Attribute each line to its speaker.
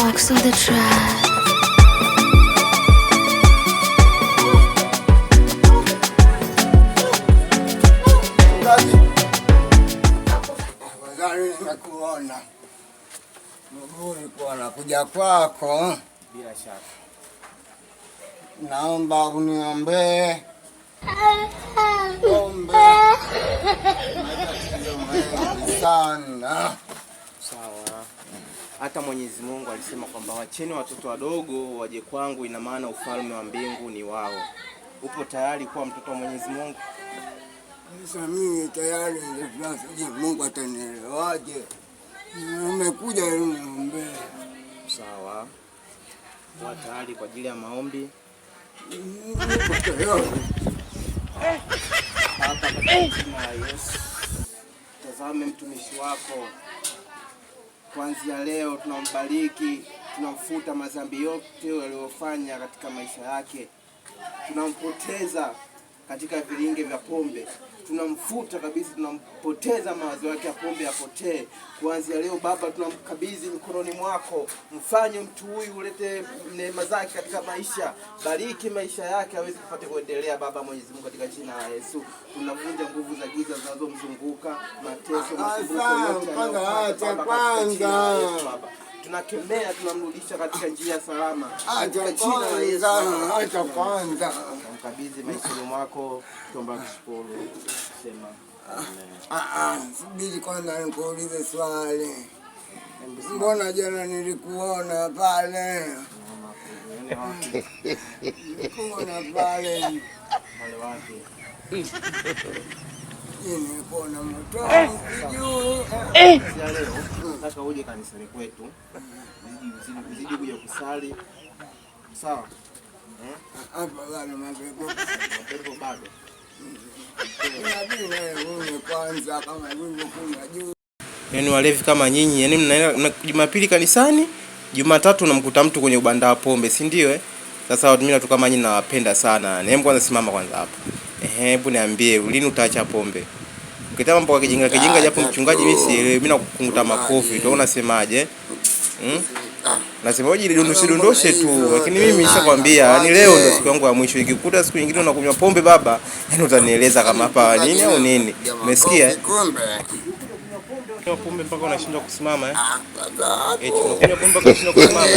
Speaker 1: walks on the track.
Speaker 2: Nakuona mguu kwa nakuja kwako,
Speaker 3: bila shaka
Speaker 2: naomba uniombee sana.
Speaker 3: sawa. Hata Mwenyezi Mungu alisema kwamba wacheni watoto wadogo waje kwangu, ina maana ufalme wa mbingu ni wao. Upo tayari kuwa mtoto wa Mwenyezi Mungu?
Speaker 2: Sasa mimi tayari ndio Mungu atanielewaje? Nimekuja ili niombee.
Speaker 3: Sawa. Kwa tayari kwa ajili ya maombi? Hapa katika jina la Yesu. Tazame mtumishi wako. Kuanzia leo tunambariki, tunamfuta madhambi yote aliyofanya katika maisha yake. Tunampoteza katika vilinge vya pombe. Tunamfuta kabisa, tunampoteza mawazo yake ya pombe yapotee. Kuanzia leo Baba, tunamkabidhi mikononi mwako. Mfanye mtu huyu, ulete neema zake katika maisha. Bariki maisha yake aweze kupata kuendelea Baba Mwenyezi Mungu, katika jina la Yesu. Tunavunja nguvu za giza zinazomzunguka, mateso, masumbuko yote Baba. Tunakemea, tunamrudisha katika njia salama. Katika jina la Yesu.
Speaker 2: Acha kwanza.
Speaker 3: Mkabidhi maishani mwako, tuomba kushukuru. Sema
Speaker 2: subiri kwanza nikuulize swali. Mbona jana nilikuona pale? Nilikuona pale.
Speaker 3: Wale wapi?
Speaker 2: Nilikuona moto juu.
Speaker 3: Nataka uje kanisani kwetu. Zidi kuja kusali. Sawa?
Speaker 2: Hapa bado mapepo.
Speaker 3: Mapepo bado.
Speaker 2: Kwanza kama hivyo kuna juu.
Speaker 3: Yaani walevi kama nyinyi, yaani mnaenda Jumapili kanisani, Jumatatu unamkuta mtu kwenye ubanda wa pombe, si ndio Sasa mimi watu kama nyinyi nawapenda sana. Hebu kwanza simama kwanza hapo. Hebu niambie lini utaacha pombe? Ukitaka mambo kwa kijinga japo mchungaji mimi sielewi, mimi nakukunguta makofi. Utaona unasemaje? Nasema wewe jidondoshe tu, lakini mimi nishakwambia, yani leo ndio siku yangu ya mwisho. Ikikuta siku nyingine unakunywa pombe baba, yani utanieleza kama hapa nini au nini. Umesikia? Unakunywa pombe mpaka unashindwa kusimama unakunywa pombe mpaka unashindwa kusimama.